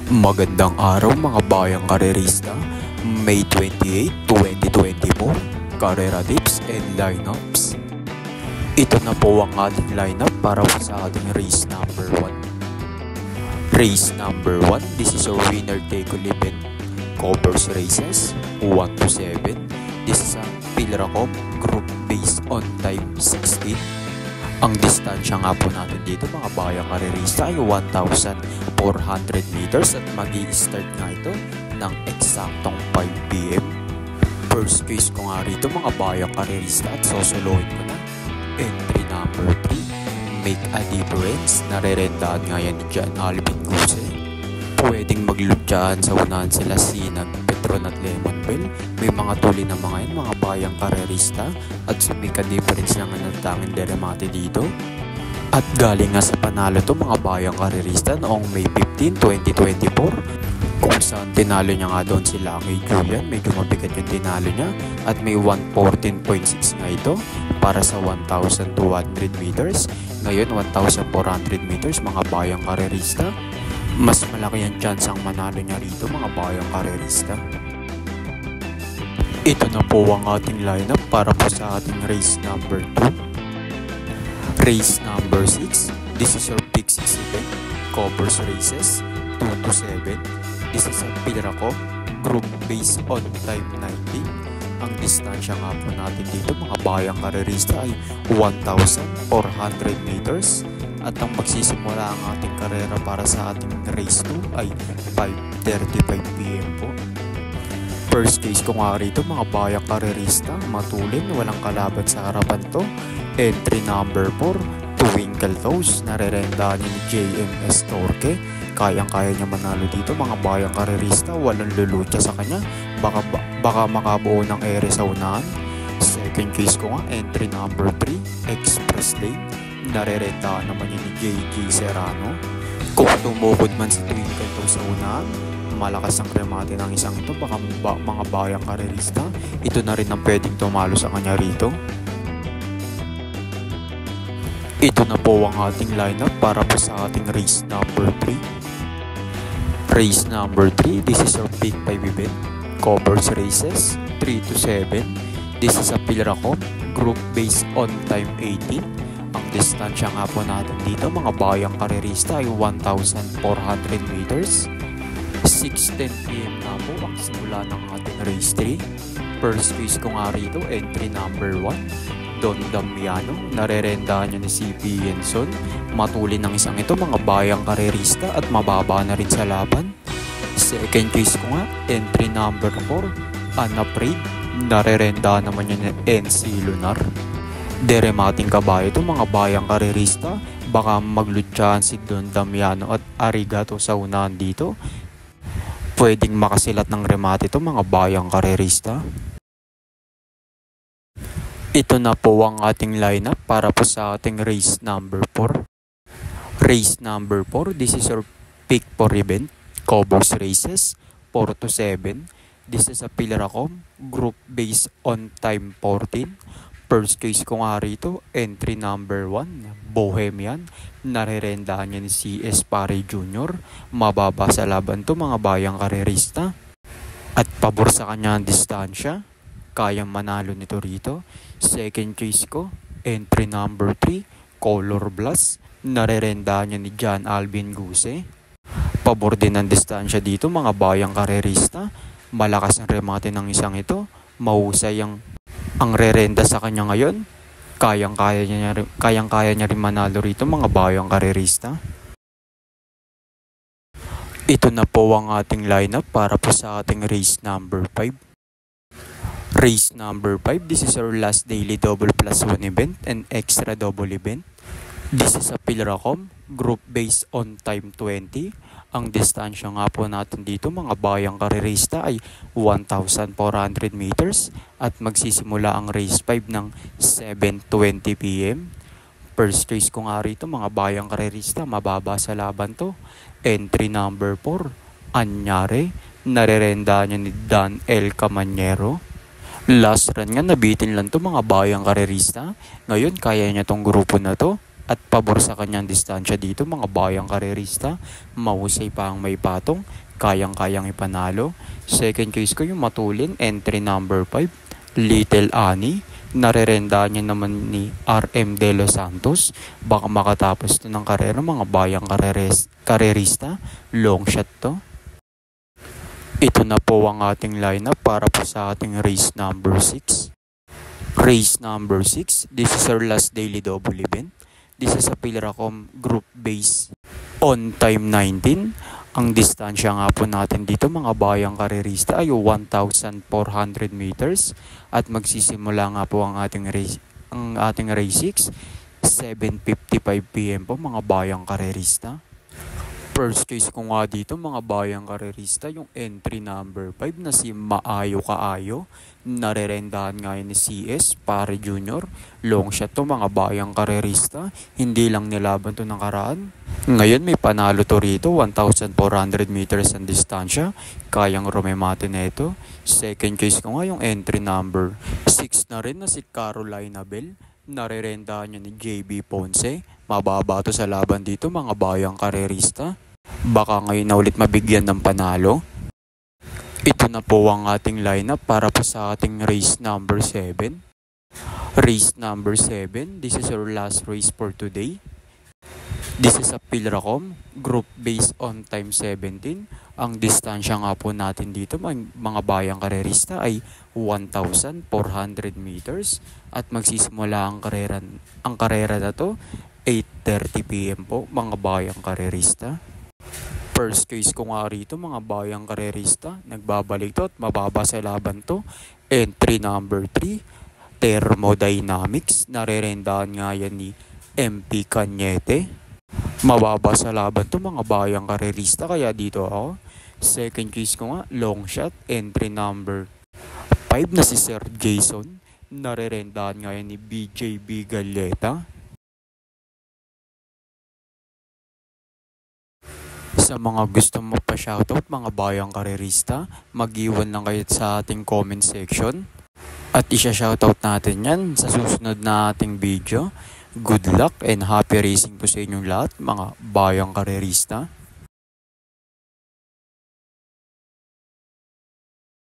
Magandang araw mga bayang karerista, May 28, 2024, Karera Tips and Lineups. Ito na po ang ating lineup para sa ating race number 1. Race number 1, this is our winner take all event covers races 1 to 7. This is a Pilracom group based on time 16. Ang distansya nga po natin dito mga bayang karerista ay 1,400 meters at mag-i-start nga ito ng eksaktong 5 PM. First case ko nga rito mga bayang karerista at sosolohin ko na. Entry number 3, Make a Difference. Narerentahan nga yan ni John Alvin Guse. Pwedeng maglutyahan sa unahan sila Sinag, Petron at Lemonbell. May mga tuli na mga yan mga bayang karerista at sa Make a Difference lang ang natangin deremate dito. At galing nga sa panalo to mga bayang karerista noong May 15, 2024 kung saan tinalo niya nga doon sila kay Julian. Medyo mabigat yung tinalo niya at may 114.6 nga ito para sa 1,200 meters. Ngayon 1,400 meters mga bayang karerista. Mas malaki ang chance ang manalo niya rito mga bayang karerista. Ito na po ang ating lineup para po sa ating race number 2. Race number 6, this is our Pick 6 event, covers races 2 to 7. This is a Pilracom group based on time 19. Ang distansya nga po natin dito mga bayang karerista ay 1,400 meters. At ang magsisimula ang ating karera para sa ating race 2 ay 5:35 PM po. First case ko nga rito mga bayang karerista, matulin, walang kalaban sa harapan to. Entry number 4, Twinkle Toes. Narerentahan ni JMS Torque. Kayang-kaya niya manalo dito mga bayang karerista, walang lulutya sa kanya. Baka makabuo ng ere sa unahan. Second case ko nga, entry number 3, Express Lane. Narerentahan naman yun ni JG Serrano. Kung tumukod man si Twinkle Toes sa unahan, malakas ang remate ng isang ito, baka mga bayang karerista, ito na rin ang pwedeng tumalo sa kanya rito. Ito na po ang ating lineup para po sa ating race number 3. Race number 3, this is our Pick 5 event, covers races 3 to 7. This is a Pilracom group based on time 18. Ang distansya nga po natin dito mga bayang karerista ay 1,400 meters. 6:10 PM na po ang simula ng ating race 3. First race ko nga rito, entry number 1, Don Damiano. Narerentahan niya ni CP Yenson. Matulin ng isang ito mga bayang karerista at mababa na rin sa laban. Second case ko nga, entry number 4, Anna Prade. Narerentahan naman niya ni NC Lunar. Deremating kabayo ito mga bayang karerista. Baka maglutyahan si Don Damiano at Arigato sa unahan dito. Pwedeng makasilat ng remate ito mga bayang karerista. Ito na po ang ating lineup para po sa ating race number 4. Race number 4, this is our Pick 4 event, covers races 4 to 7. This is a Pilracom group based on time 14. First case ko nga rito, entry number 1, Bohemian. Narerendahan niya ni CS Pare Jr. Mababa sa laban to mga bayang karerista. At pabor sa kanya ang distansya. Kayang manalo nito rito. Second case ko, entry number 3, Color Blast. Narerendahan niya ni John Alvin Guse. Pabor din ang distansya dito mga bayang karerista. Malakas ang remate ng isang ito. Mahusay ang rerenda sa kanya ngayon. Kayang-kaya niya rin manalo rito mga bayang karerista. Ito na po ang ating lineup para po sa ating race number 5. Race number 5, this is our last daily double plus 1 event and extra double event. This is a Pilracom group based on time 20. Ang distansya nga po natin dito mga bayang karerista ay 1,400 meters at magsisimula ang race 5 ng 7:20 PM. First race ko nga rito mga bayang karerista, mababa sa laban to. Entry number 4, Anyare. Narerenda niya ni Dan L. Camanero. Last run nga nabitin lang to mga bayang karerista. Ngayon kaya niya tong grupo na to. at pabor sa kanyang distansya dito mga bayang karerista. Mahusay pa ang may patong, kayang-kayang ipanalo. Second choice ko yung matulin, entry number 5, Little Annie. Narerenda niya naman ni RM De Los Santos. Baka makatapos to ng karera mga bayang karerista. Long shot to. Ito na po ang ating lineup para po sa ating race number 6. Race number 6, this is our last daily double event. This is a Pilracom group base on time 19. Ang distansya nga po natin dito mga bayang karerista ay 1,400 meters at magsisimula nga po ang ating race 6, 7:55 PM po mga bayang karerista. First choice ko nga dito mga bayang karerista yung entry number 5 na si Maayo Kaayo. Narerendahan nga yun ni CS Pare Junior. Long shot to mga bayang karerista. Hindi lang nilaban to ng karaan. Ngayon may panalo to rito. 1,400 meters ang distansya. Kayang rumemate neto. Second choice ko nga yung entry number 6 na rin na si Carolina Bell. Narerendahan niya ni JB Ponce. Mababa to sa laban dito mga bayang karerista. Baka ngayon na ulit mabigyan ng panalo. Ito na po ang ating lineup para po sa ating race number 7. Race number 7, this is our last race for today. This is a Pilracom group based on time 17. Ang distansya nga po natin dito mga bayang karerista ay 1,400 meters at magsisimula ang karera na to 8:30 PM po mga bayang karerista. First case ko nga rito mga bayang karerista, nagbabalik to at mababa sa laban to. Entry number 3, Thermodynamics. Narerendahan nga yan ni MP Cañete. Mababa sa laban to mga bayang karerista kaya dito ako. Second case ko nga, long shot, entry number 5 na si Sir Jason. Narerendahan nga yan ni BJB Galleta. Sa mga gusto mo pa shoutout mga bayang karerista, mag-iwan lang kayo sa ating comment section at isha-shoutout natin yan sa susunod na ating video. Good luck and happy racing po sa inyong lahat mga bayang karerista.